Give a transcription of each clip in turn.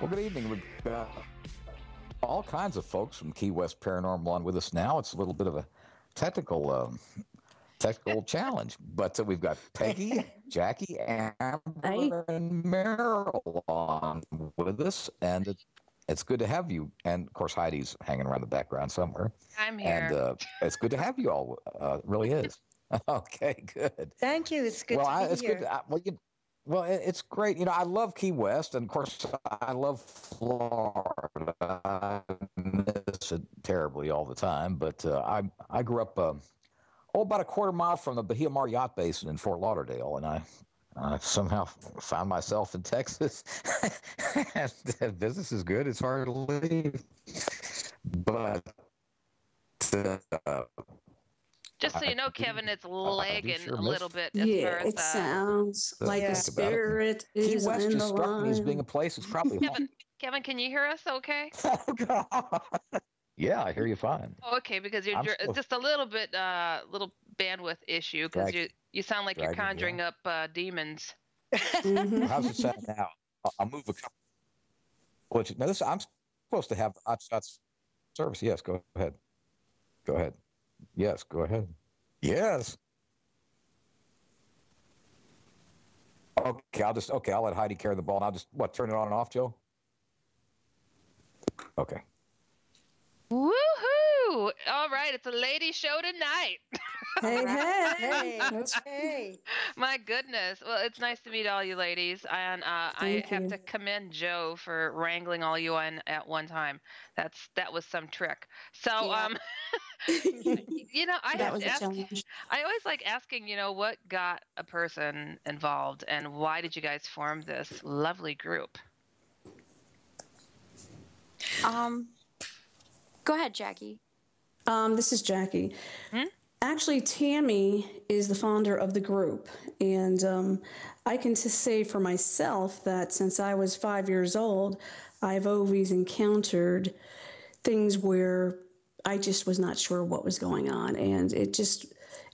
Well, good evening. We've got all kinds of folks from Key West Paranormal on with us now. It's a little bit of a technical challenge, but we've got Peggy, Jacquie, Amber, and Merrill on with us, and it's good to have you. And of course, Heidi's hanging around the background somewhere. I'm here. And it's good to have you all. It really is. Okay, good. Thank you. It's good to be here. It's great. I love Key West, and of course, I love Florida. I miss it terribly all the time, but I grew up about a quarter mile from the Bahia Mar Yacht Basin in Fort Lauderdale, and I somehow found myself in Texas. And business is good. It's hard to leave. But just so you know, Kevin, it's lagging a little bit. It sounds like a spirit is Key West in just the struck me as line. being a place that's probably Kevin, can you hear us okay? Oh, God. Yeah, I hear you fine. Oh, okay, because you're just a little bit, little bandwidth issue, because you sound like you're conjuring up demons. How's it sound now? I'll move a couple. Now, I'm supposed to have hotshot service. Yes, go ahead. Go ahead. Yes, go ahead. Yes. Okay, I'll let Heidi carry the ball, and I'll just turn it on and off, Joe? Okay. Woohoo! All right, it's a lady show tonight. Hey. My goodness. Well, it's nice to meet all you ladies, and I have to commend Joe for wrangling all you on at one time. That was some trick. So, I always like asking, what got a person involved, and why did you guys form this lovely group? Go ahead, Jacquie. This is Jacquie. Actually, Tammy is the founder of the group, and I can just say for myself that since I was 5 years old, I've always encountered things where I just was not sure what was going on, and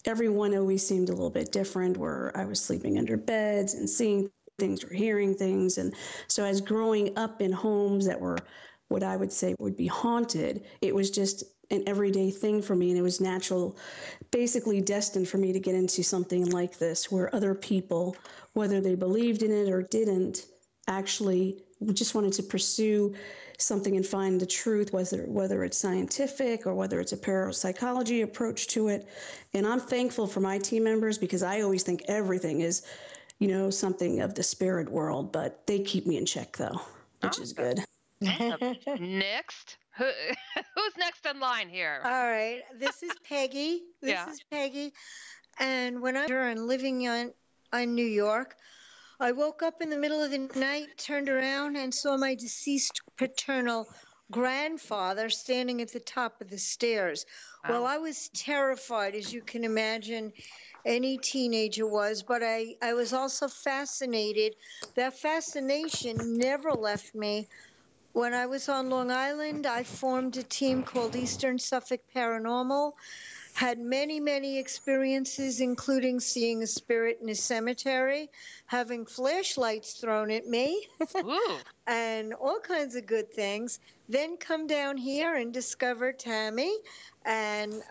everyone always seemed a little bit different, where I was sleeping under beds and seeing things or hearing things. And so as growing up in homes that were what I would say would be haunted, it was just an everyday thing for me, and it was natural, basically destined for me to get into something like this, where other people, whether they believed in it or didn't, actually just wanted to pursue something and find the truth, whether it's scientific or whether it's a parapsychology approach to it. And I'm thankful for my team members, because I always think everything is, something of the spirit world, but they keep me in check, though, which is good. Next. Who's next in line here? All right. This is Peggy. This is Peggy. And when I was living in New York, I woke up in the middle of the night, turned around, and saw my deceased paternal grandfather standing at the top of the stairs. Wow. Well, I was terrified, as you can imagine any teenager was, but I was also fascinated. That fascination never left me. When I was on Long Island, I formed a team called Eastern Suffolk Paranormal, had many, many experiences, including seeing a spirit in a cemetery, having flashlights thrown at me, and all kinds of good things. Then come down here and discover Tammy and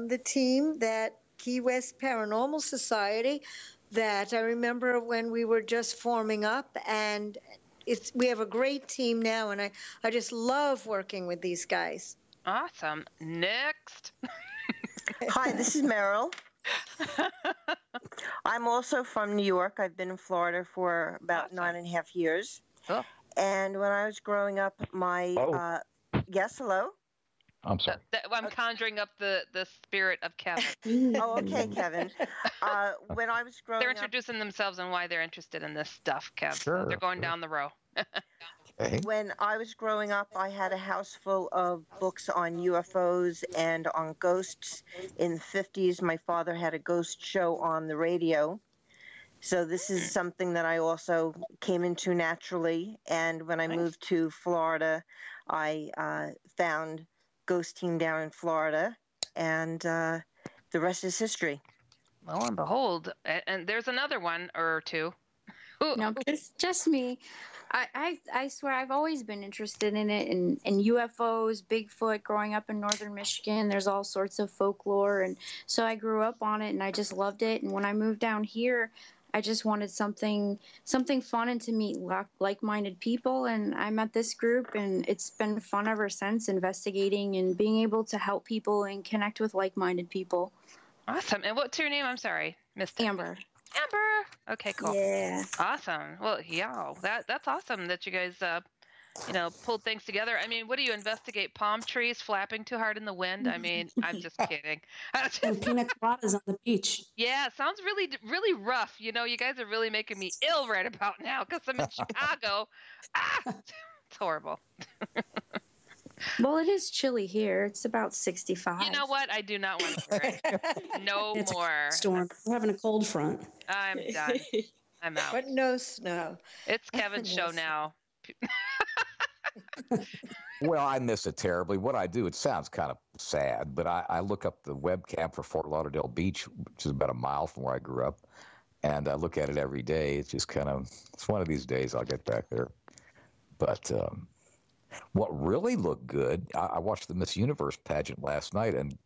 the team, that Key West Paranormal Society, that I remember when we were just forming up, and we have a great team now, and I just love working with these guys. Awesome. Next. Hi, this is Merrill. I'm also from New York. I've been in Florida for about 9.5 years. Oh. And when I was growing up, yes, hello? I'm sorry. I'm conjuring up the spirit of Kevin. Oh, okay, Kevin. When I was growing up... They're introducing themselves and why they're interested in this stuff, Kevin. Sure. They're going down the row. Okay. When I was growing up, I had a house full of books on UFOs and on ghosts. In the 50s, my father had a ghost show on the radio. So this is something that I also came into naturally. And when I moved to Florida, I found Ghost Team down in Florida, and the rest is history. Lo and behold, and there's another one or two. No, just me. I swear I've always been interested in it, and UFOs, Bigfoot. Growing up in northern Michigan, there's all sorts of folklore, and so I grew up on it, and I just loved it. And when I moved down here, I just wanted something fun and to meet like-minded people, and I met this group, and it's been fun ever since, investigating and being able to help people and connect with like-minded people. Awesome. And what's your name? I'm sorry, Missed it. Amber. Amber. Okay, cool. Yeah. Awesome. Well, yeah, that's awesome that you guys, pulled things together. I mean, what do you investigate? Palm trees flapping too hard in the wind? I mean, I'm just kidding. And pina coladas on the beach. Yeah, sounds really, really rough. You guys are really making me ill right about now because I'm in Chicago. It's horrible. Well, it is chilly here. It's about 65. You know what? I do not want to hear it. No It's more. a storm. We're having a cold front. I'm done. I'm out. But no snow. It's Kevin's show now. Well, I miss it terribly. What I do, it sounds kind of sad, but I look up the webcam for Fort Lauderdale Beach, which is about a mile from where I grew up, and I look at it every day. It's just it's one of these days I'll get back there. But what really looked good, I watched the Miss Universe pageant last night, and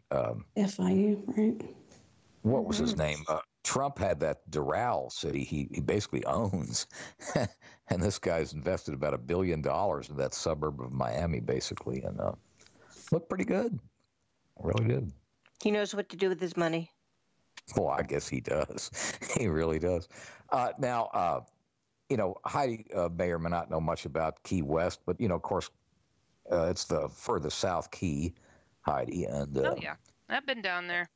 FIU, right? what was his name? Trump had that Doral city he basically owns, and this guy's invested about $1 billion in that suburb of Miami, basically, and looked pretty good, really good. He knows what to do with his money. Well, I guess he does. He really does. Now, Heidi may or may not know much about Key West, but of course, it's the furthest south key, Heidi, and Oh yeah, I've been down there.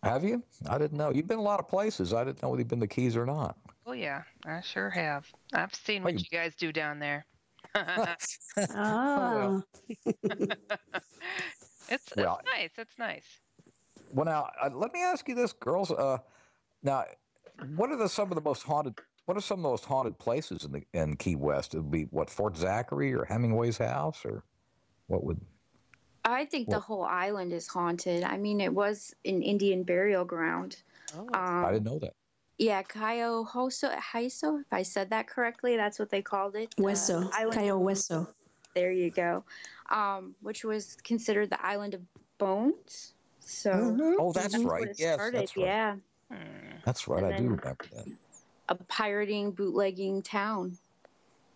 have you? I didn't know. You've been a lot of places. I didn't know whether you've been to Keys or not. Oh yeah, I sure have. I've seen what you guys do down there. Ah. It's nice. It's nice. Well, now let me ask you this, girls. Now, what are some of the most haunted places in Key West? It would be what, Fort Zachary or Hemingway's house, or what would? I think the whole island is haunted. I mean, it was an Indian burial ground. Oh. I didn't know that. Yeah, Cayo Hueso, if I said that correctly, that's what they called it. Hueso, Cayo Hueso. There you go. Which was considered the island of bones. So Oh, that's right. Yes, started. that's right. Yeah. That's right. And I do then remember that. a pirating, bootlegging town.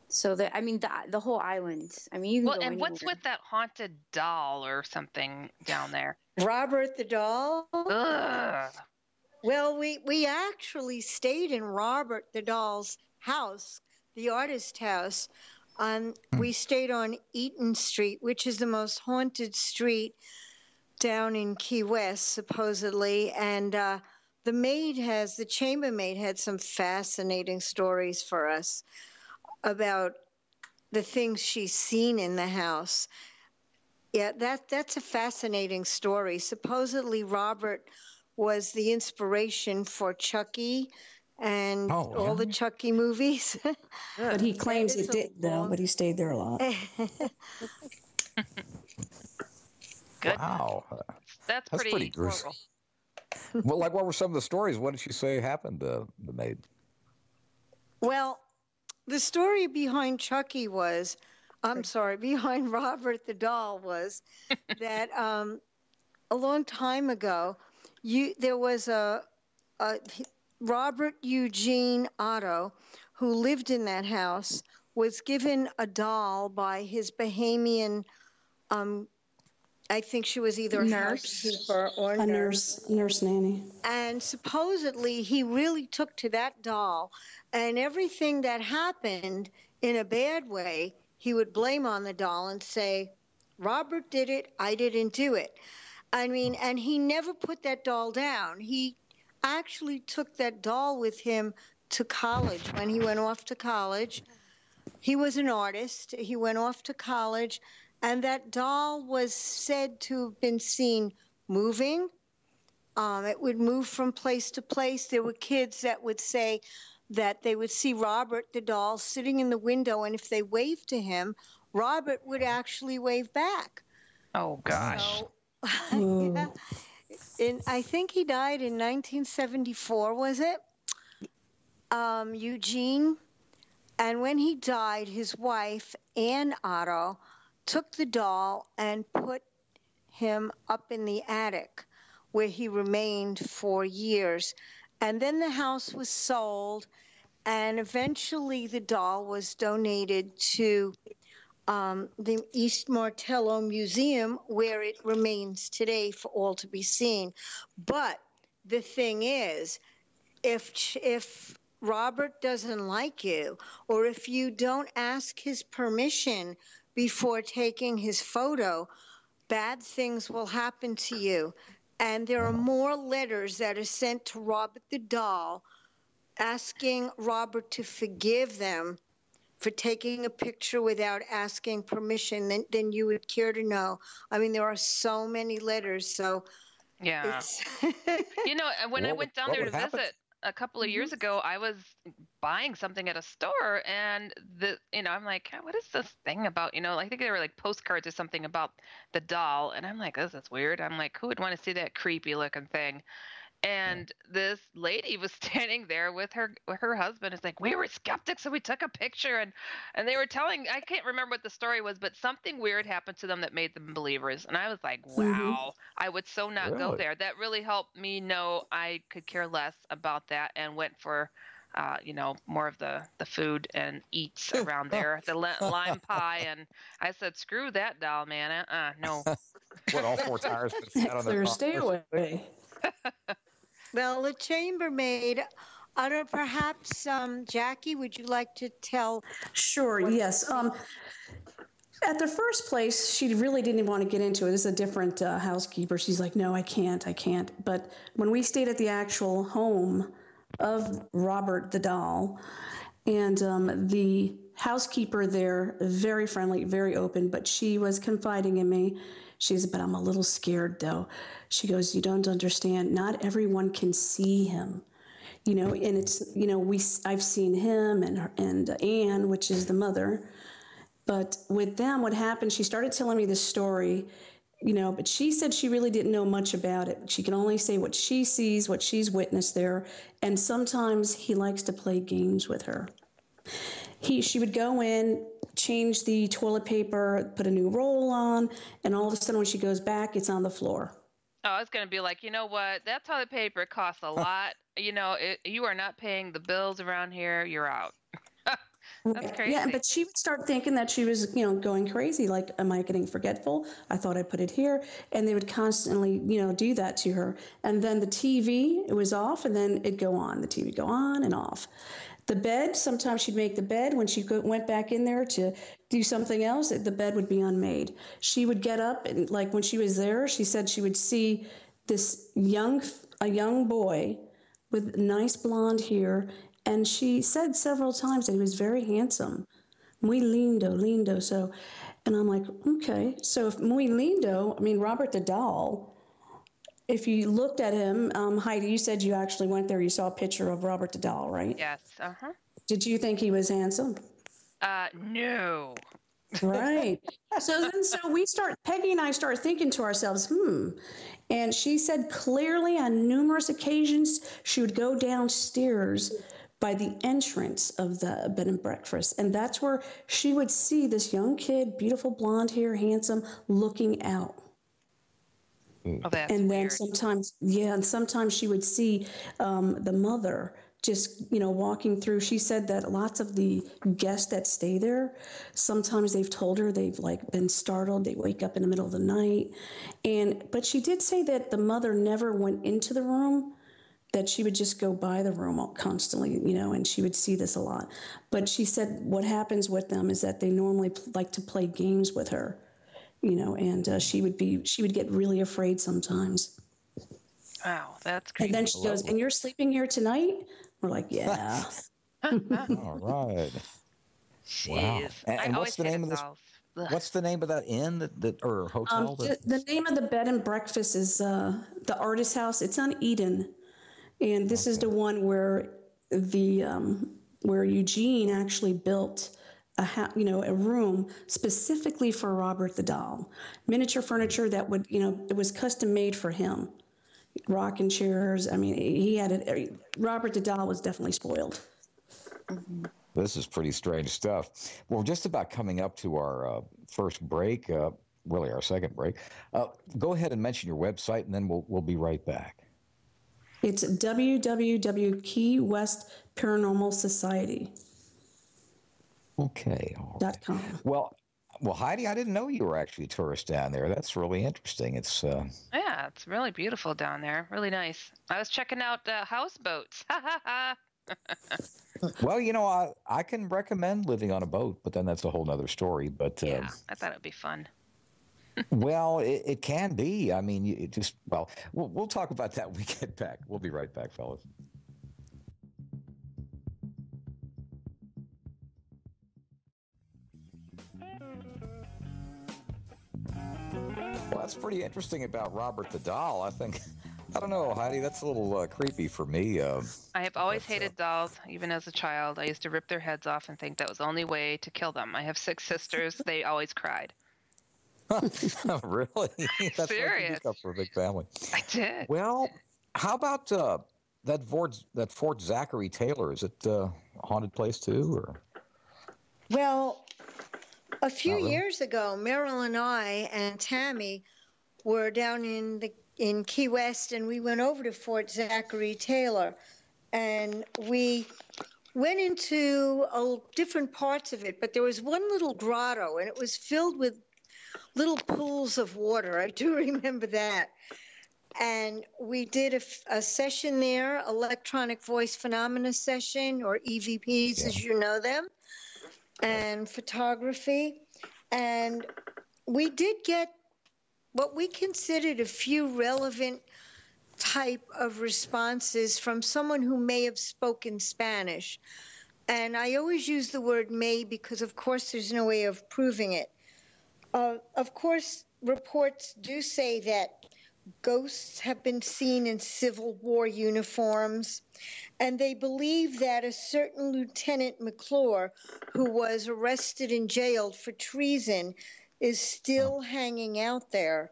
So the whole island. I mean, you can Well, go and what's anywhere. with that haunted doll or something down there? Robert the doll. Ugh. Well, we actually stayed in Robert the doll's house, the artist house. We stayed on Eaton Street, which is the most haunted street down in Key West, supposedly. And the chambermaid had some fascinating stories for us about the things she's seen in the house. Yeah, that's a fascinating story. Supposedly, Robert was the inspiration for Chucky and all the Chucky movies. But he claims it did, though, but he stayed there a lot. Good. Wow. That's pretty pretty gruesome. horrible. Well, what were some of the stories? What did she say happened to the maid? Well, the story behind Chucky was, behind Robert the doll was that a long time ago, there was a Robert Eugene Otto, who lived in that house, was given a doll by his Bahamian, I think she was either a housekeeper or A nurse nanny. and supposedly he really took to that doll, and everything that happened in a bad way, he would blame on the doll and say, Robert did it, I didn't do it. I mean, and he never put that doll down. He actually took that doll with him to college when he went off to college. He was an artist. He went off to college, and that doll was said to have been seen moving. It would move from place to place. There were kids that would say that they would see Robert the doll sitting in the window, and if they waved to him, Robert would actually wave back. Oh gosh. So, yeah. I think he died in 1974, was it? Eugene And when he died, his wife, Ann Otto, took the doll and put him up in the attic, where he remained for years. And then the house was sold, and eventually the doll was donated to the East Martello Museum, where it remains today for all to be seen. But the thing is, if Robert doesn't like you, or if you don't ask his permission before taking his photo, bad things will happen to you. And there are more letters that are sent to Robert the doll asking Robert to forgive them for taking a picture without asking permission than you would care to know. I mean, there are so many letters, so Yeah. You know, when I went down there to visit a couple of years ago, I was buying something at a store, and I'm like, what is this thing about? I think they were like postcards or something about the doll, and I'm like, oh, that's weird. I'm like, who would want to see that creepy looking thing? And this lady was standing there with her husband. It's like, we were skeptics, so we took a picture, and they were telling, I can't remember what the story was, but something weird happened to them that made them believers. And I was like, wow, I would so not go there. That really helped me know I could care less about that, and went for more of the food and eats around there, the lime pie. And I said, screw that doll, man. No. What, all four tires been fat on their stay away. Well, the chambermaid, I don't know, perhaps, Jackie, would you like to tell? Sure, yes. At the first place, she really didn't want to get into it. This is a different housekeeper. She's like, no, I can't. But when we stayed at the actual home of Robert the doll, and the housekeeper there, very friendly, very open, but she was confiding in me. She said, but I'm a little scared, though. She goes, you don't understand. Not everyone can see him, and it's, I've seen him and Anne, which is the mother. But with them, what happened, she started telling me this story, but she said she really didn't know much about it. She can only say what she sees, what she's witnessed there. And sometimes he likes to play games with her. She would go in, change the toilet paper, put a new roll on, and all of a sudden when she goes back, it's on the floor. Oh, I was going to be like, you know what? That toilet paper costs a lot. You are not paying the bills around here. You're out. That's crazy. Yeah, but she would start thinking that she was, going crazy. Like, am I getting forgetful? I thought I put it here. And they would constantly, do that to her. And then the TV, it was off, and then it'd go on. The TV would go on and off. The bed, sometimes she'd make the bed. When she went back in there to do something else, the bed would be unmade. She would get up, and like when she was there, she said she would see a young boy with nice blonde hair, and she said several times that he was very handsome. Muy lindo, so, and I'm like, okay, so if muy lindo, Robert the doll, if you looked at him, Heidi, you said you actually went there, you saw a picture of Robert the doll, right? Yes, Did you think he was handsome? No. Right. So Peggy and I start thinking to ourselves, And she said clearly on numerous occasions she would go downstairs by the entrance of the bed and breakfast. And that's where she would see this young kid, beautiful blonde hair, handsome, looking out. Oh, that's and then weird. sometimes she would see the mother just, walking through. She said that lots of the guests that stay there, sometimes they've told her they've been startled. They wake up in the middle of the night. But she did say that the mother never went into the room, that she would just go by the room constantly, and she would see this a lot. But she said what happens with them is that they normally like to play games with her, and she would get really afraid sometimes. Wow, that's crazy. And then she goes, and you're sleeping here tonight? We're like, yeah. All right. Jeez. Wow. And what's the name of this? What's the name of that inn or hotel? The name of the bed and breakfast is the Artist House. It's on Eden, and this is the one where where Eugene actually built a room specifically for Robert the doll. Miniature furniture that would, it was custom made for him. Rocking chairs. He had it. Robert the doll was definitely spoiled. Mm-hmm. This is pretty strange stuff. Well, we're just about coming up to our first break, really our second break. Go ahead and mention your website, and then we'll be right back. It's www. Key West Paranormal Society. Okay. .com. Well, Heidi, I didn't know you were actually a tourist down there. That's really interesting. It's yeah, it's really beautiful down there. Really nice. I was checking out houseboats. well, I can recommend living on a boat, but then that's a whole other story. But yeah, I thought it would be fun. well, it can be. I mean, we'll talk about that when we get back. We'll be right back, fellas. Well, that's pretty interesting about Robert the Doll. I don't know, Heidi, that's a little creepy for me. I have always hated dolls, even as a child. I used to rip their heads off and think that was the only way to kill them. I have 6 sisters. They always cried. Really? That's serious. Up for a big family. I did. Well, how about that Fort Zachary Taylor? Is it a haunted place too, or? Well, a few years ago, Merrill and I and Tammy were down in Key West, and we went over to Fort Zachary Taylor, and we went into different parts of it. But there was one little grotto, and it was filled with little pools of water. I do remember that. And we did a session there, electronic voice phenomena session, or EVPs, as you know them, and photography. And we did get what we considered a few relevant type of responses from someone who may have spoken Spanish. And I always use the word may because, of course, there's no way of proving it. Of course, reports do say that ghosts have been seen in Civil War uniforms, and they believe that a certain Lieutenant McClure, who was arrested and jailed for treason, is still hanging out there.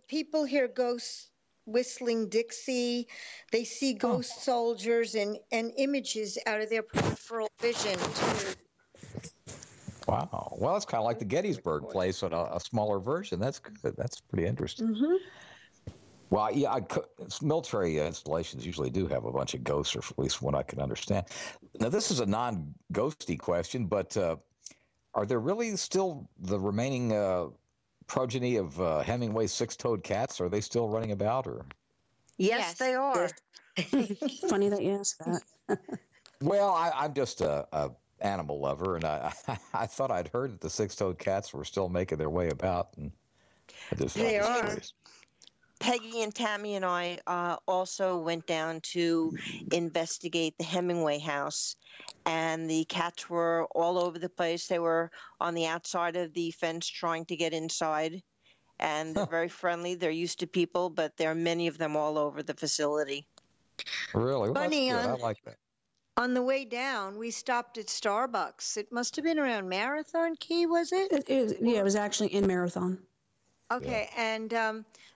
People hear ghosts whistling Dixie. They see ghost soldiers and images out of their peripheral vision, too. Wow. Well, it's kind of like the Gettysburg place, but a smaller version. That's good. That's pretty interesting. Mm-hmm. Well, yeah, military installations usually do have a bunch of ghosts, or at least one I can understand. Now, this is a non-ghosty question, but are there really still the remaining progeny of Hemingway's six-toed cats? Are they still running about, or? Yes, they are. Funny that you asked that. Well, I'm just a animal lover, and I thought I'd heard that the six-toed cats were still making their way about, and they are. Curious. Peggy and Tammy and I also went down to investigate the Hemingway house, and the cats were all over the place. They were on the outside of the fence trying to get inside, and they're very friendly. They're used to people, but there are many of them all over the facility. Really? Well, Funny, that's good. I like that. On the way down, we stopped at Starbucks. It must have been around Marathon Key, was it? It was actually in Marathon. Okay, and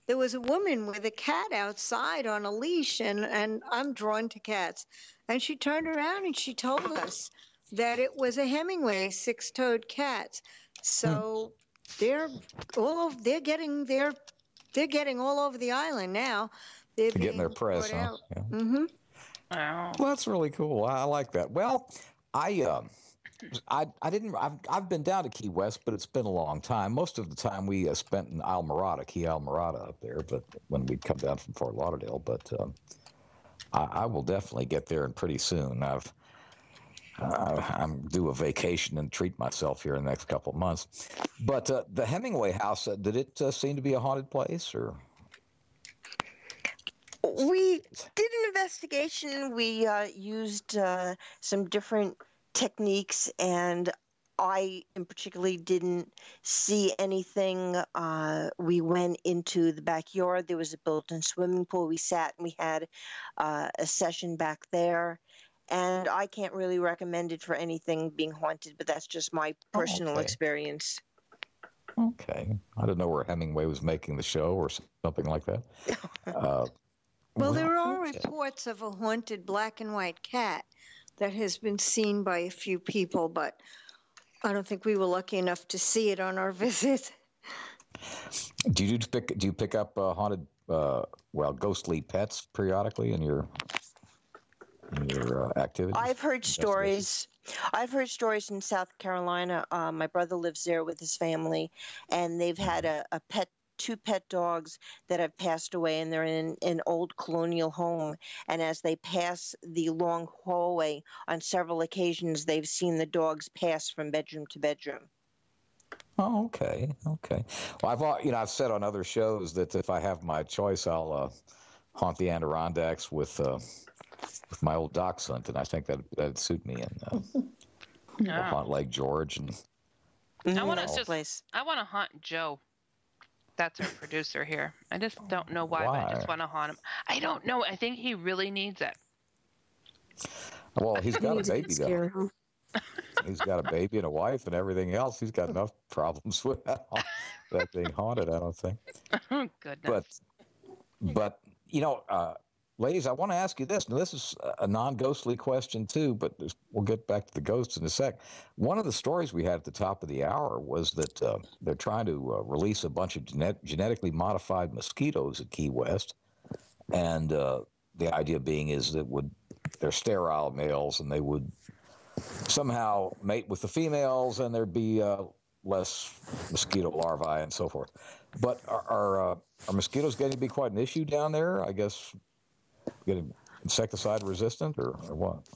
there was a woman with a cat outside on a leash, and I'm drawn to cats. And she turned around and she told us that it was a Hemingway six-toed cat. So they're getting all over the island now. They're getting their press, huh? Yeah. Mm-hmm. Wow. Well, that's really cool. I like that. Well, I've been down to Key West, but it's been a long time. Most of the time we spent in Key Almirada up there, but when we'd come down from Fort Lauderdale. But I will definitely get there, and pretty soon. I'm due a vacation and treat myself here in the next couple of months. But the Hemingway house, did it seem to be a haunted place, or? We did an investigation. We used some different techniques, and I in particularly didn't see anything. We went into the backyard. There was a built-in swimming pool. We sat and we had a session back there, and I can't really recommend it for anything being haunted, but that's just my personal experience. Okay. I didn't know where Hemingway was making the show or something like that. Well, there are reports of a haunted black and white cat that has been seen by a few people, but I don't think we were lucky enough to see it on our visit. Do you pick up haunted, ghostly pets periodically in your activities? I've heard stories. I've heard stories in South Carolina. My brother lives there with his family, and they've had two pet dogs that have passed away, and they're in an old colonial home. And as they pass the long hallway on several occasions, they've seen the dogs pass from bedroom to bedroom. Oh, okay. Well, I've said on other shows that if I have my choice, I'll haunt the Adirondacks with my old dachshund, and I think that'd suit me. And haunt Lake George, and I want to haunt Joe. That's our producer here. I just don't know why, but I just want to haunt him. I don't know. I think he really needs it. Well, he's got a baby, though. He's got a baby and a wife and everything else. He's got enough problems with that being haunted, I don't think. Oh, goodness. But ladies, I want to ask you this. Now, this is a non-ghostly question, too, but we'll get back to the ghosts in a sec. One of the stories we had at the top of the hour was that they're trying to release a bunch of genetically modified mosquitoes at Key West. And the idea being is that they're sterile males, and they would somehow mate with the females, and there'd be less mosquito larvae and so forth. But are mosquitoes going to be quite an issue down there, I guess? Getting insecticide resistant or what?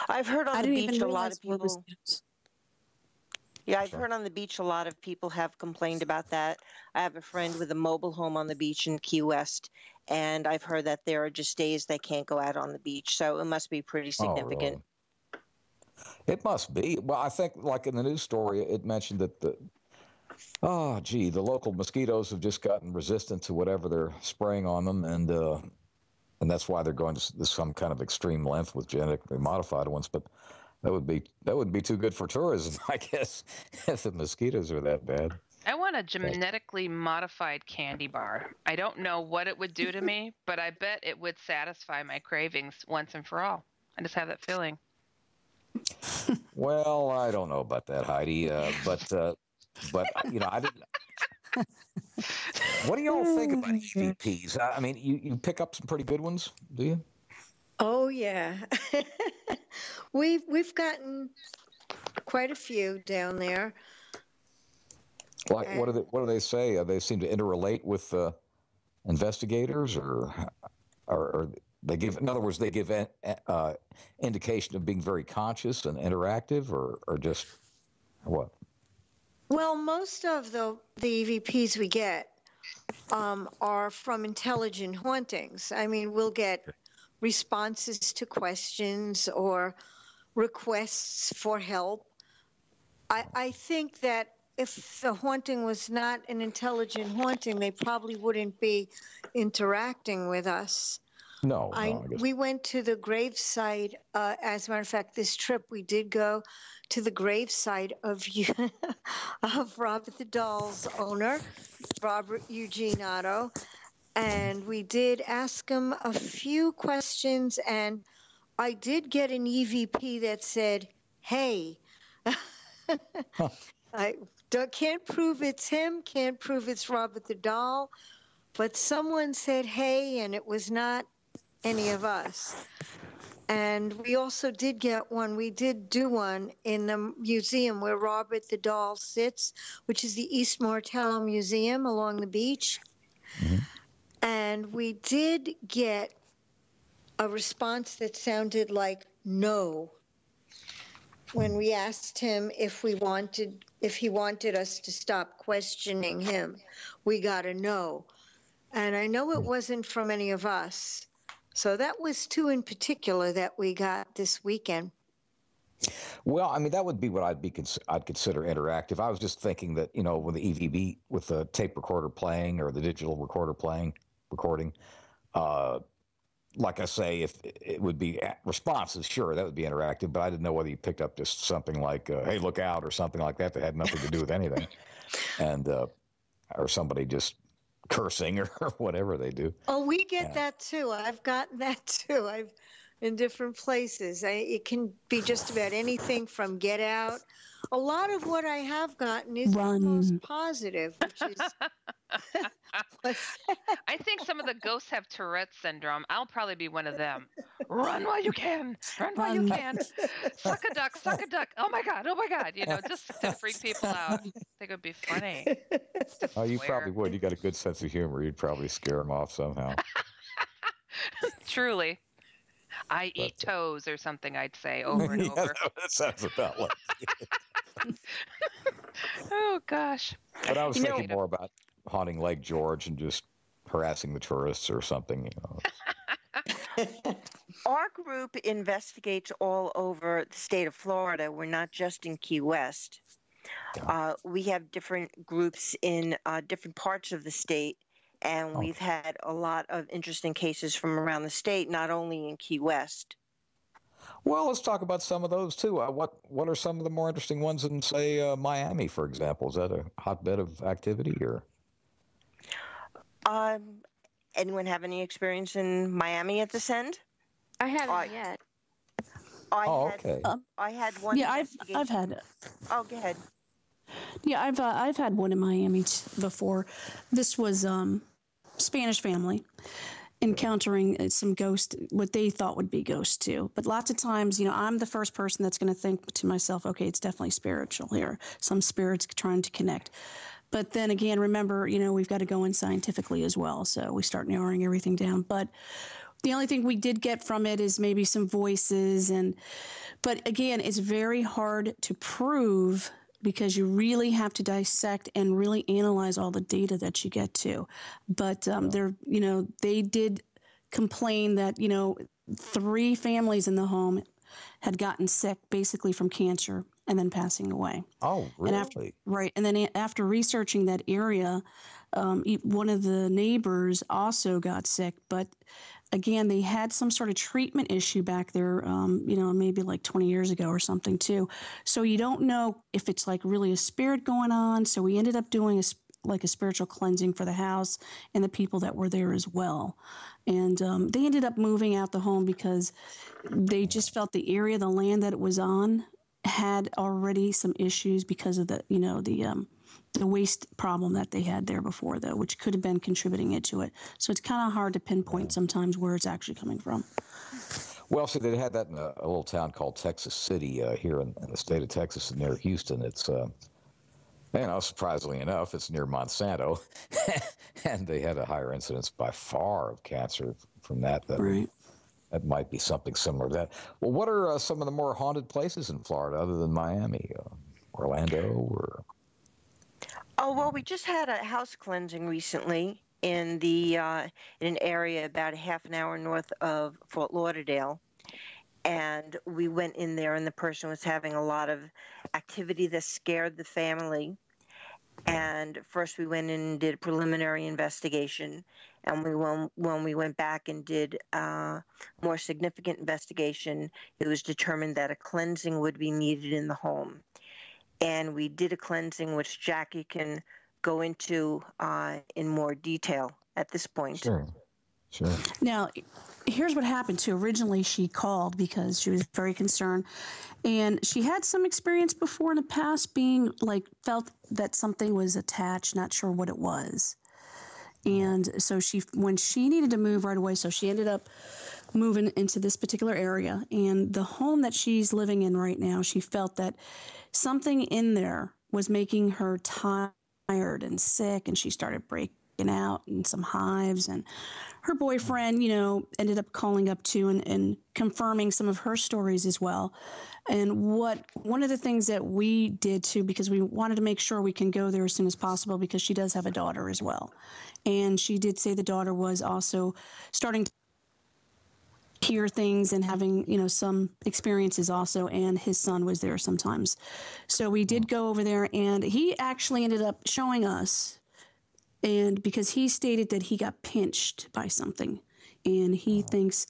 I've heard on the beach a lot of people. Yeah, I've heard on the beach a lot of people have complained about that. I have a friend with a mobile home on the beach in Key West, and I've heard that there are just days they can't go out on the beach. So it must be pretty significant. Oh, really? It must be. Well, I think, like in the news story, it mentioned that the local mosquitoes have just gotten resistant to whatever they're spraying on them, and that's why they're going to some kind of extreme length with genetically modified ones. But that wouldn't be too good for tourism, I guess, if the mosquitoes are that bad. I want a genetically modified candy bar. I don't know what it would do to me, but I bet it would satisfy my cravings once and for all. I just have that feeling. Well, I don't know about that, Heidi, but I didn't. What do y'all think about EVPs? I mean, you pick up some pretty good ones, do you? Oh yeah, we've gotten quite a few down there. Like, what do they say? They seem to interrelate with investigators, or they give. In other words, they give indication of being very conscious and interactive, or just what? Well, most of the EVPs we get are from intelligent hauntings. I mean, we'll get responses to questions or requests for help. I think that if the haunting was not an intelligent haunting, they probably wouldn't be interacting with us. No, we went to the gravesite. As a matter of fact, this trip we did go to the gravesite of Robert the Doll's owner, Robert Eugene Otto, and we did ask him a few questions, and I did get an EVP that said, "Hey." I can't prove it's him, can't prove it's Robert the Doll, but someone said, "Hey," and it was not any of us. And we also did get one. We did do one in the museum where Robert the Doll sits, which is the East Martello Museum along the beach. Mm-hmm. And we did get a response that sounded like no when we asked him if he wanted us to stop questioning him. We got a no. And I know it wasn't from any of us. So that was two in particular that we got this weekend. Well, I mean, that would be what I'd consider interactive. I was just thinking that, with the EVP, with the tape recorder playing or the digital recorder recording, like I say, if it would be responses, sure, that would be interactive. But I didn't know whether you picked up just something like, "Hey, look out," or something like that had nothing to do with anything, and or somebody just cursing or whatever they do. Oh, we get that too. I've gotten that too. I've in different places. It can be just about anything from Get Out. A lot of what I have gotten is the most positive, which is. I think some of the ghosts have Tourette's syndrome. I'll probably be one of them. Run while you can. Run while you can. Suck a duck. Suck a duck. Oh my God. Oh my God. You know, just to freak people out. I think it would be funny. Oh, you probably would. You got a good sense of humor. You'd probably scare them off somehow. Truly. I eat toes or something, I'd say over and over. That sounds about like it. Oh, gosh. But I was thinking more about haunting Lake George and just harassing the tourists or something, you know. Our group investigates all over the state of Florida. We're not just in Key West. We have different groups in different parts of the state, and we've had a lot of interesting cases from around the state, not only in Key West. Well, let's talk about some of those too. What are some of the more interesting ones in, say, Miami, for example? Is that a hotbed of activity, or? Anyone have any experience in Miami at this end? I haven't yet. Okay. I had one. Yeah, I've had it. Oh, go ahead. Yeah, I've had one in Miami before. This was Spanish family encountering some ghosts, what they thought would be ghosts too. But lots of times, you know, I'm the first person that's going to think to myself, okay, it's definitely spiritual here. Some spirits trying to connect. But then again, remember, you know, we've got to go in scientifically as well. So we start narrowing everything down. But the only thing we did get from it is maybe some voices. But again, it's very hard to prove because you really have to dissect and really analyze all the data that you get to. But they did complain that, 3 families in the home had gotten sick basically from cancer and then passing away. Oh, really? And then after researching that area, one of the neighbors also got sick, but again, they had some sort of treatment issue back there, maybe like 20 years ago or something too. So you don't know if it's like really a spirit going on. So we ended up doing a spiritual cleansing for the house and the people that were there as well. And they ended up moving out the home because they just felt the area, the land that it was on, had already some issues because of the waste problem that they had there before, though, which could have been contributing to it. So it's kind of hard to pinpoint sometimes where it's actually coming from. Well, see, they had that in a little town called Texas City here in the state of Texas near Houston. It's, surprisingly enough, it's near Monsanto, and they had a higher incidence by far of cancer from that. Right. That might be something similar to that. Well, what are some of the more haunted places in Florida other than Miami? Orlando or... Oh, well, we just had a house cleansing recently in an area about a half an hour north of Fort Lauderdale. And we went in there, and the person was having a lot of activity that scared the family. And first we went in and did a preliminary investigation. And when we went back and did a more significant investigation, it was determined that a cleansing would be needed in the home. And we did a cleansing, which Jacquie can go into in more detail at this point. Sure. Now, here's what happened too. Originally, she called because she was very concerned. And she had some experience before in the past felt that something was attached, not sure what it was. And so when she needed to move right away, so she ended up moving into this particular area. And the home that she's living in right now, she felt that something in there was making her tired and sick, and she started breaking out in some hives. And her boyfriend, ended up calling up too and confirming some of her stories as well. And one of the things that we did too, because we wanted to make sure we can go there as soon as possible, because she does have a daughter as well. And she did say the daughter was also starting to hear things and having, some experiences also, and his son was there sometimes. So we did go over there, and he actually ended up showing us, and because he stated that he got pinched by something, and he thinks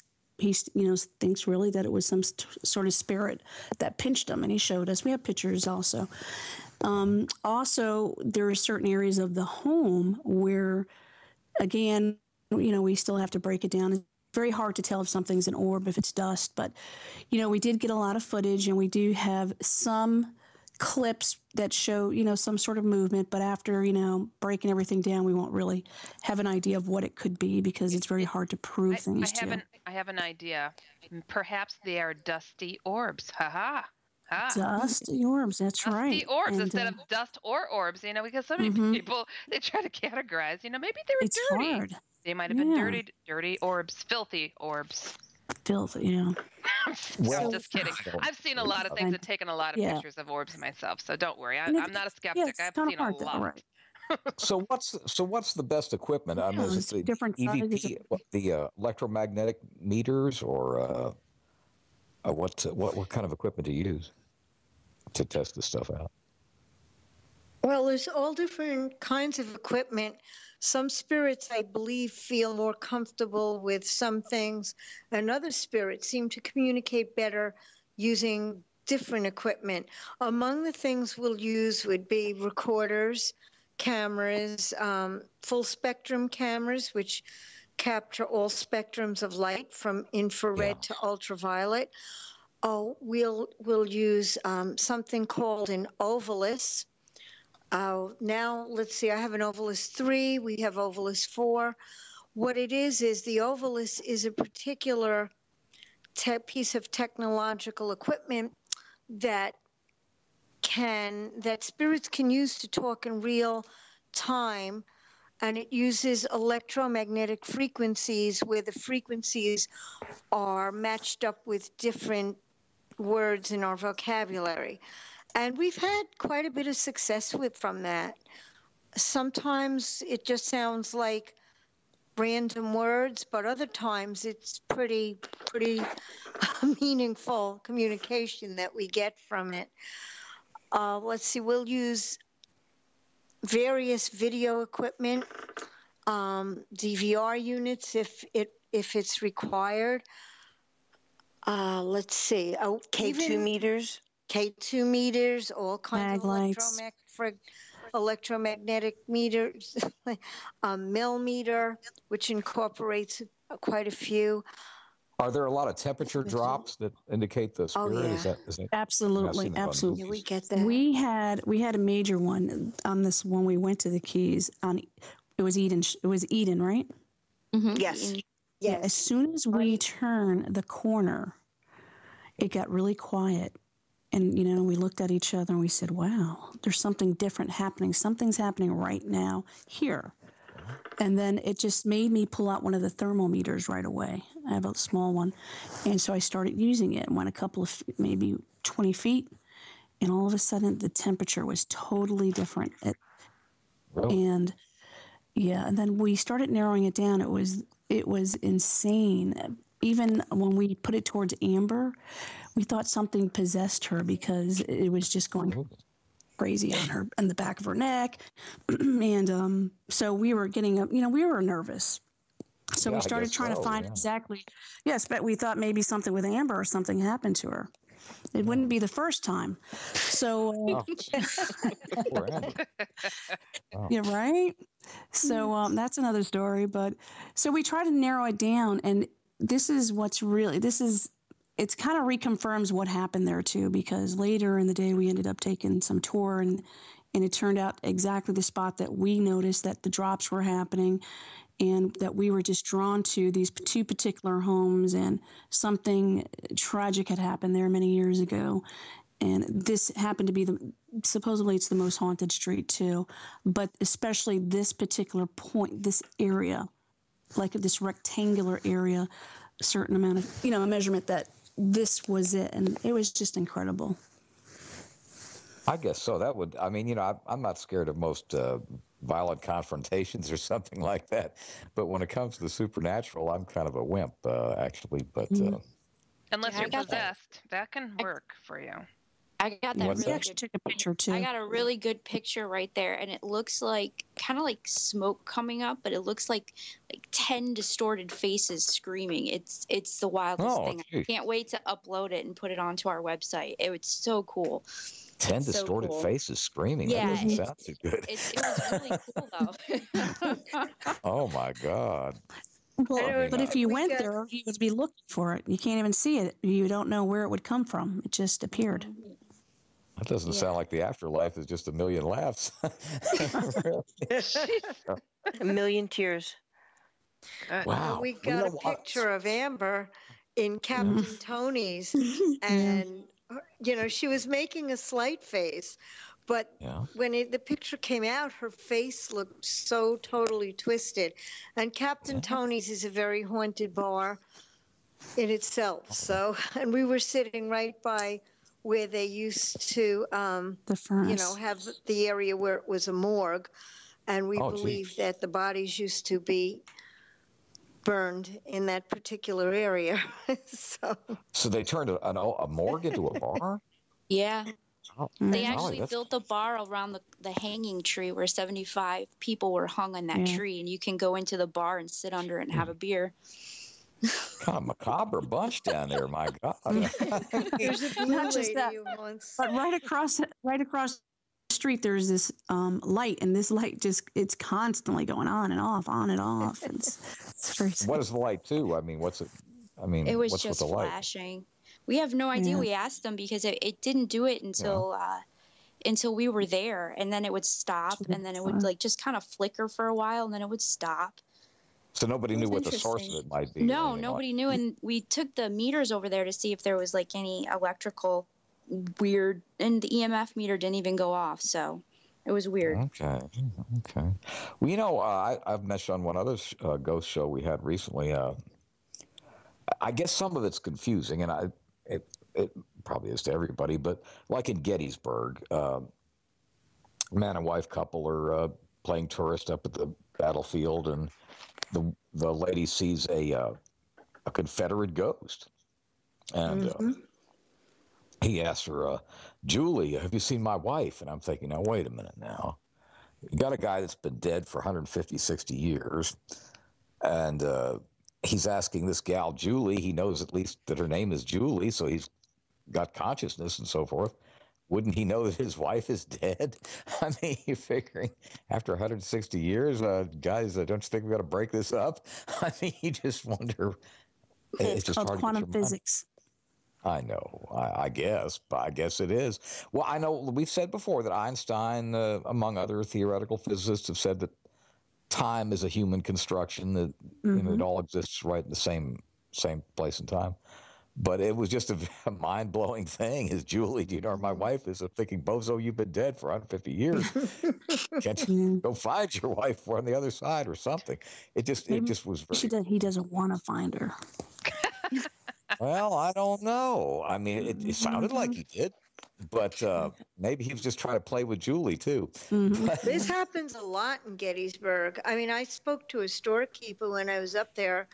really that it was some sort of spirit that pinched him, and he showed us. We have pictures also. Also, there are certain areas of the home where, again, we still have to break it down very hard to tell if something's an orb, if it's dust. But, we did get a lot of footage, and we do have some clips that show, some sort of movement. But after, breaking everything down, we won't really have an idea of what it could be because it's very hard to prove things too. I have an idea. Perhaps they are dusty orbs. Ha. Dusty orbs, that's right. Dusty orbs instead of dust or orbs, because so many people, they try to categorize, maybe they were dirty. Hard. They might have been dirty orbs, filthy orbs. Filthy, yeah. I'm just kidding. I've seen a lot of things and taken a lot of pictures of orbs myself, so don't worry. I'm not a skeptic. I've seen a lot. Right. So what's the best equipment? I mean, is it the different EVP, the electromagnetic meters, or what kind of equipment do you use to test this stuff out? Well, there's all different kinds of equipment. Some spirits, I believe, feel more comfortable with some things, and other spirits seem to communicate better using different equipment. Among the things we'll use would be recorders, cameras, full spectrum cameras, which capture all spectrums of light from infrared to ultraviolet. We'll use something called an ovilus. Now, let's see, I have an ovilus 3, we have ovilus 4. What it is the ovilus is a particular piece of technological equipment that spirits can use to talk in real time, and it uses electromagnetic frequencies where the frequencies are matched up with different words in our vocabulary. And we've had quite a bit of success from that. Sometimes it just sounds like random words, but other times it's pretty meaningful communication that we get from it. Let's see, we'll use various video equipment, DVR units if it's required. Let's see, K2 meters. K2 meters, all kinds of electromagnetic meters, millimeter, which incorporates quite a few. Are there a lot of temperature drops that indicate the spirit? Oh, yeah. Is that Absolutely. Yeah, we get that. We had a major one on this when we went to the Keys. It was Eden, right? Mm-hmm. Yes. Yeah. As soon as we turn the corner, it got really quiet. And, we looked at each other and we said, wow, there's something different happening. Something's happening right now here. And then it just made me pull out one of the thermometers right away. I have a small one. And so I started using it, went a couple of maybe 20 feet. And all of a sudden the temperature was totally different. And then we started narrowing it down. It was insane. Even when we put it towards Amber, we thought something possessed her because it was just going crazy on her, in the back of her neck. And so we were getting up, we were nervous. So we started trying to find exactly, but we thought maybe something with Amber or something happened to her. It wouldn't be the first time. So, yeah, right. So that's another story. But so we tried to narrow it down, and this is what's really, it's kind of reconfirms what happened there too, because later in the day we ended up taking some tour, and it turned out exactly the spot that we noticed that the drops were happening, and that we were just drawn to these two particular homes, and something tragic had happened there many years ago. And this happened to be supposedly it's the most haunted street too, but especially this particular point, this area, like this rectangular area, a certain amount of, a measurement that this was it. And it was just incredible. I guess so. That would, I'm not scared of most violent confrontations or something like that. But when it comes to the supernatural, I'm kind of a wimp, actually. But unless you're possessed, that can work for you. I got that. We actually took a picture too. I got a really good picture right there, and it looks kind of like smoke coming up, but it looks like 10 distorted faces screaming. It's the wildest thing. Geez. I can't wait to upload it and put it onto our website. It was so cool. 10 distorted faces screaming. Yeah, that doesn't sound too good. It was really cool though. Oh my God. Well, but if you went there, you would be looking for it. You can't even see it. You don't know where it would come from. It just appeared. That doesn't sound like the afterlife is just a million laughs. A million tears. Wow. We got a picture of Amber in Captain Tony's, and she was making a slight face, but when the picture came out, her face looked so totally twisted. And Captain Tony's is a very haunted bar in itself. So, and we were sitting right by where they used to, the furnace. have the area where it was a morgue, and we believe that the bodies used to be burned in that particular area. So they turned a morgue into a bar? Yeah. They actually built a bar around the hanging tree where 75 people were hung on that tree, and you can go into the bar and sit under it and have a beer. Kind of macabre bunch down there, my God. There's a blue Not just that, but right across the street, there's this light, and this light it's constantly going on and off, on and off. It's crazy. What is the light too? I mean, what's it? I mean, it was what's just with the light? flashing. We have no idea. We asked them because it didn't do it until we were there, and then it would stop, and then it would just kind of flicker for a while, and then it would stop. So nobody knew what the source of it might be. No, nobody knew, and we took the meters over there to see if there was any electrical weird, and the EMF meter didn't even go off, so it was weird. Okay. Well, I've mentioned on one other ghost show we had recently. I guess some of it's confusing, and it probably is to everybody, but like in Gettysburg, man and wife couple are playing tourist up at the battlefield, and the lady sees a Confederate ghost, and he asks her, Julie, have you seen my wife? And I'm thinking, now wait a minute now, you got a guy that's been dead for 150, 60 years, and he's asking this gal Julie. He knows at least that her name is Julie, so he's got consciousness and so forth. Wouldn't he know that his wife is dead? I mean, you're figuring after 160 years, guys, don't you think we've got to break this up? I mean, you just wonder. It's just called quantum physics. I know. I guess it is. Well, I know we've said before that Einstein, among other theoretical physicists, have said that time is a human construction, that it all exists right in the same place and time. But it was just a mind-blowing thing. Is Julie, do you know where my wife is? I'm thinking, Bozo, you've been dead for 150 years. Can't you go find your wife on the other side or something? It just was very... He doesn't want to find her. Well, I don't know. I mean, it sounded like he did. But maybe he was just trying to play with Julie, too. This happens a lot in Gettysburg. I mean, I spoke to a storekeeper when I was up there,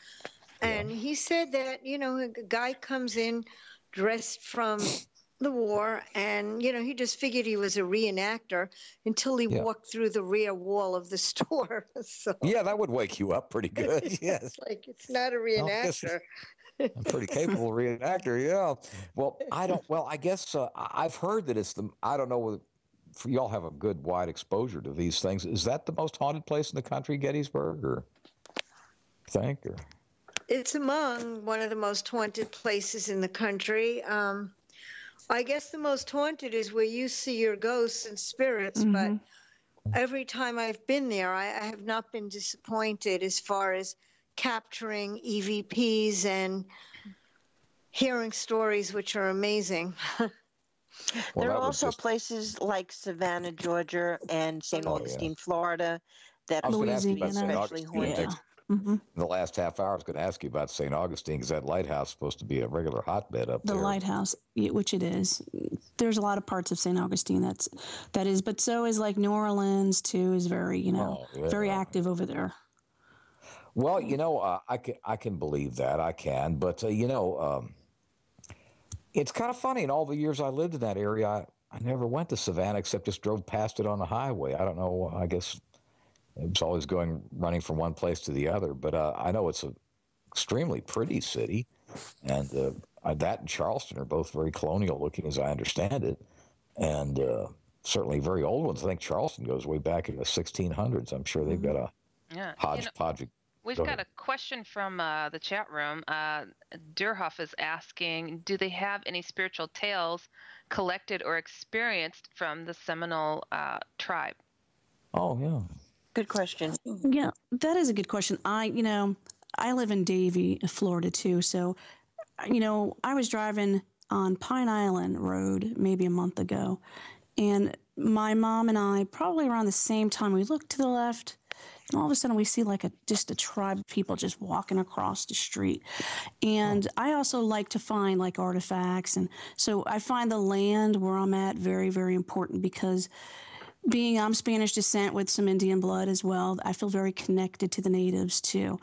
and he said that, a guy comes in dressed from the war, and, he just figured he was a reenactor until he walked through the rear wall of the store. So, yeah, that would wake you up pretty good, yes. It's not a reenactor. I'm pretty capable reenactor, yeah. Well, I guess I've heard that I don't know whether y'all have a good wide exposure to these things. Is that the most haunted place in the country, Gettysburg, or think? Or? It's among one of the most haunted places in the country. I guess the most haunted is where you see your ghosts and spirits, but every time I've been there, I have not been disappointed as far as capturing EVPs and hearing stories which are amazing. There are also places like Savannah, Georgia, and St. Augustine, Florida, that are especially haunted. In the last half hour, I was going to ask you about St. Augustine, because that lighthouse is supposed to be a regular hotbed up there. The lighthouse, which it is. There's a lot of parts of St. Augustine that is, but so is like New Orleans too. Is very very active over there. Well, I can believe that. I can. But, it's kind of funny. In all the years I lived in that area, I never went to Savannah except just drove past it on the highway. I don't know. I guess it was always running from one place to the other. But I know it's an extremely pretty city. And that and Charleston are both very colonial looking, as I understand it. And certainly very old ones. I think Charleston goes way back in the 1600s. I'm sure they've got a hodgepodge of We've got a question from the chat room. Durhoff is asking, do they have any spiritual tales collected or experienced from the Seminole tribe? Oh, yeah. Good question. Yeah, that is a good question. I live in Davie, Florida, too. So, I was driving on Pine Island Road maybe a month ago, and my mom and I, probably around the same time, we looked to the left, and all of a sudden we see like just a tribe of people just walking across the street. And I also like to find like artifacts, and so I find the land where I'm at very, very important, because I'm Spanish descent with some Indian blood as well, I feel very connected to the natives too.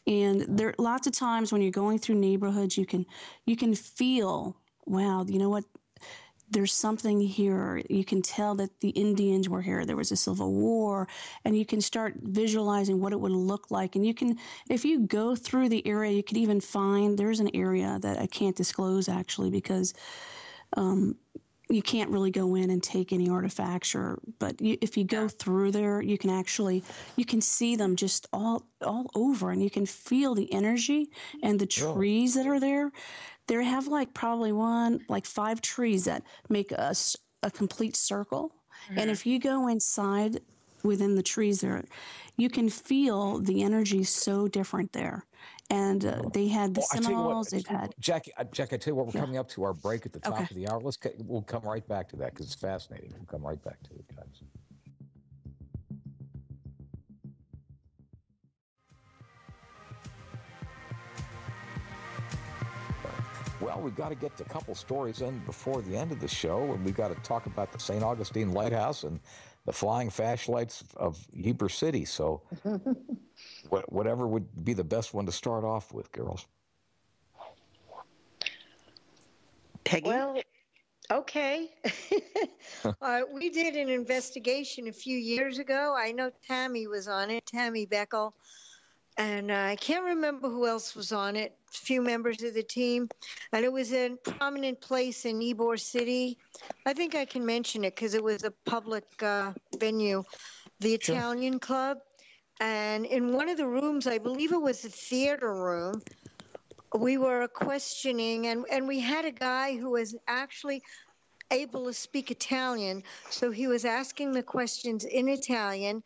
And there lots of times when you're going through neighborhoods, you can feel, wow, you know what? There's something here. You can tell that the Indians were here. There was a civil war, and you can start visualizing what it would look like. And you can, if you go through the area, you could even find, there's an area that I can't disclose actually, because you can't really go in and take any artifacts, but if you go through there, you can see them just all over, and you can feel the energy and the trees that are there. They have probably 5 trees that make a complete circle. Mm-hmm. And if you go inside within the trees there, you can feel the energy so different there. And they had the Seminoles. They've had Jackie. I tell you what, we're coming up to our break at the top of the hour. We'll come right back to that because it's fascinating. We'll come right back to it, guys. Well, we've got to get a couple stories in before the end of the show, and we've got to talk about the St. Augustine Lighthouse and the flying flashlights of Heber City. So whatever would be the best one to start off with, girls. Peggy? Well, okay. We did an investigation a few years ago. I know Tammy was on it, Tammy Beckel. And I can't remember who else was on it, a few members of the team. And it was a prominent place in Ybor City. I think I can mention it because it was a public venue, the Italian Club. And in one of the rooms, I believe it was the theater room, we were questioning, and we had a guy who was actually able to speak Italian. So he was asking the questions in Italian.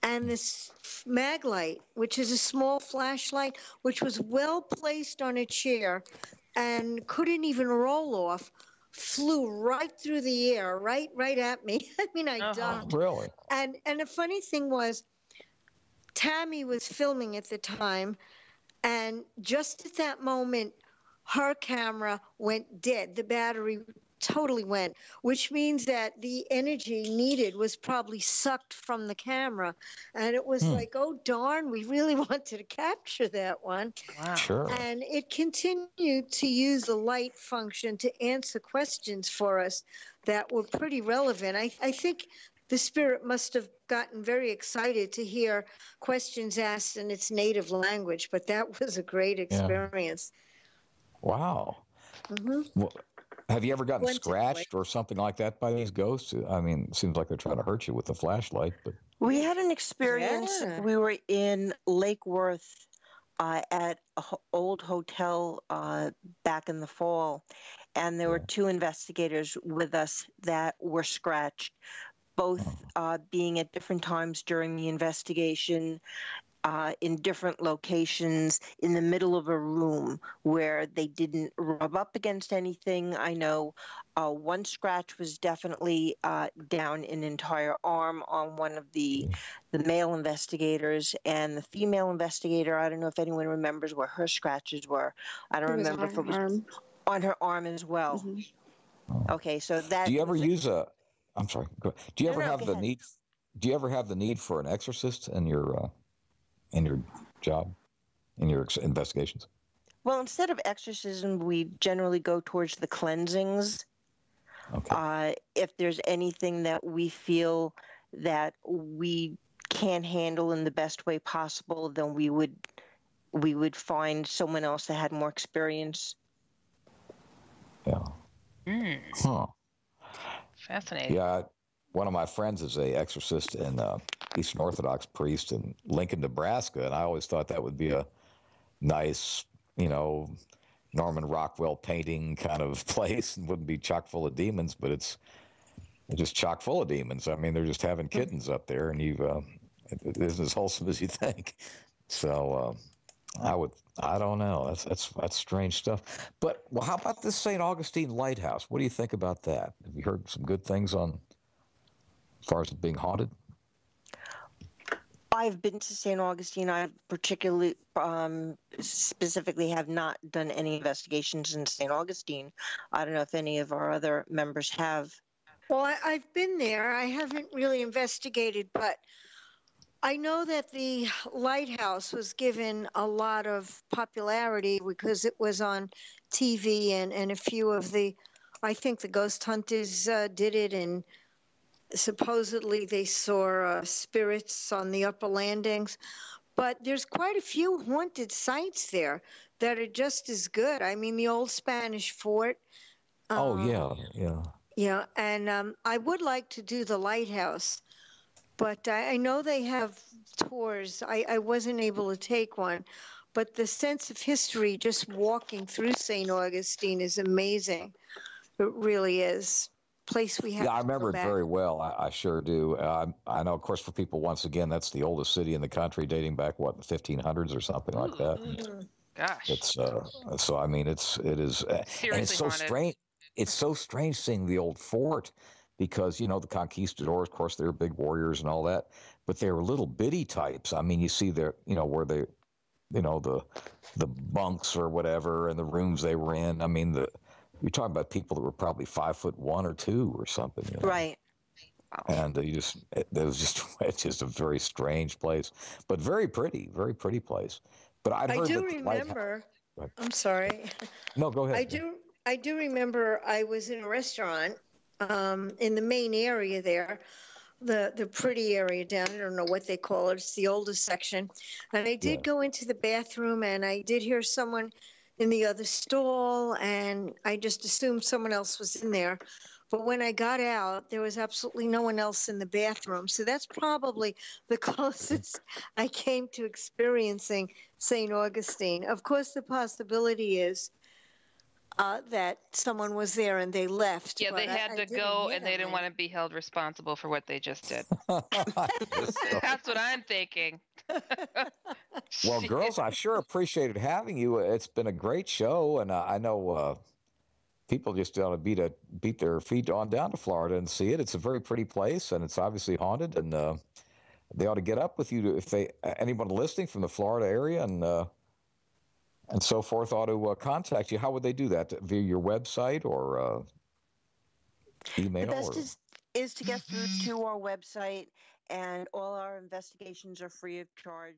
And this mag light, which is a small flashlight, which was well placed on a chair and couldn't even roll off, flew right through the air, right at me. I mean, I ducked. Really? And the funny thing was, Tammy was filming at the time, and just at that moment, her camera went dead. The battery totally went, which means that the energy needed was probably sucked from the camera. And it was like, oh, darn, we really wanted to capture that one. Wow. Sure. And it continued to use the light function to answer questions for us that were pretty relevant. I think the spirit must have gotten very excited to hear questions asked in its native language, but that was a great experience. Yeah. Wow. Mm-hmm. Well, have you ever gotten scratched or something like that by these ghosts? I mean, it seems like they're trying to hurt you with the flashlight. But we had an experience. Yeah. We were in Lake Worth at an old hotel back in the fall, and there were 2 investigators with us that were scratched, both being at different times during the investigation, in different locations in the middle of a room where they didn't rub up against anything. I know one scratch was definitely down an entire arm on one of the male investigators, and the female investigator, I don't know if anyone remembers where her scratches were. I don't remember if it was on her arm as well. Mm-hmm. Okay, so that. Do you ever use a? I'm sorry. Do you ever have the need? Do you ever have the need for an exorcist in your job, in your investigations? Well, instead of exorcism, we generally go towards the cleansings. Okay. If there's anything that we feel that we can't handle in the best way possible, then we would find someone else that had more experience. Yeah. Huh. Fascinating. Yeah. One of my friends is a exorcist in Eastern Orthodox priest in Lincoln, Nebraska, and I always thought that would be a nice, Norman Rockwell painting kind of place, and wouldn't be chock full of demons, but it's just chock full of demons. I mean, they're just having kittens up there, and it isn't as wholesome as you think. So I don't know. That's strange stuff. But how about this St. Augustine Lighthouse? What do you think about that? Have you heard some good things as far as it being haunted? I've been to St. Augustine. I particularly, specifically have not done any investigations in St. Augustine. I don't know if any of our other members have. Well, I've been there. I haven't really investigated, but I know that the lighthouse was given a lot of popularity because it was on TV, and a few of I think the ghost hunters did it, and supposedly they saw spirits on the upper landings. But there's quite a few haunted sites there that are just as good. I mean, the old Spanish fort. Oh, yeah. Yeah, and I would like to do the lighthouse, but I know they have tours. I wasn't able to take one, but the sense of history just walking through St. Augustine is amazing. It really is. Place we have. Yeah, I remember it very well. I sure do. I know, of course, for people, once again, that's the oldest city in the country, dating back the 1500s or something like that. Gosh. It's so I mean, it is, seriously, and it's so haunted. strange. It's so strange seeing the old fort, because the conquistadors, of course, they're big warriors and all that, but they were little bitty types. I mean, you see their, where they, the bunks or whatever, and the rooms they were in. I mean, you're talking about people that were probably 5'1" or 2 or something. Right. And it's just a very strange place, but very pretty place. But I do remember. I'm sorry. No, go ahead. I do remember I was in a restaurant in the main area there, the pretty area down. I don't know what they call it. It's the oldest section. And I did go into the bathroom, and I did hear someone in the other stall, and I just assumed someone else was in there. But when I got out, there was absolutely no one else in the bathroom. So that's probably the closest I came to experiencing St. Augustine. Of course, the possibility is that someone was there and they left. Yeah, they had to go, and they didn't want to be held responsible for what they just did. That's what I'm thinking. Well, girls, I sure appreciated having you. It's been a great show, and I know people just ought to beat their feet on down to Florida and see it. It's a very pretty place, and it's obviously haunted, and they ought to get up with you if anyone listening from the Florida area and so forth ought to contact you. How would they do that? Via your website or email? The best is to get through to our website, and all our investigations are free of charge.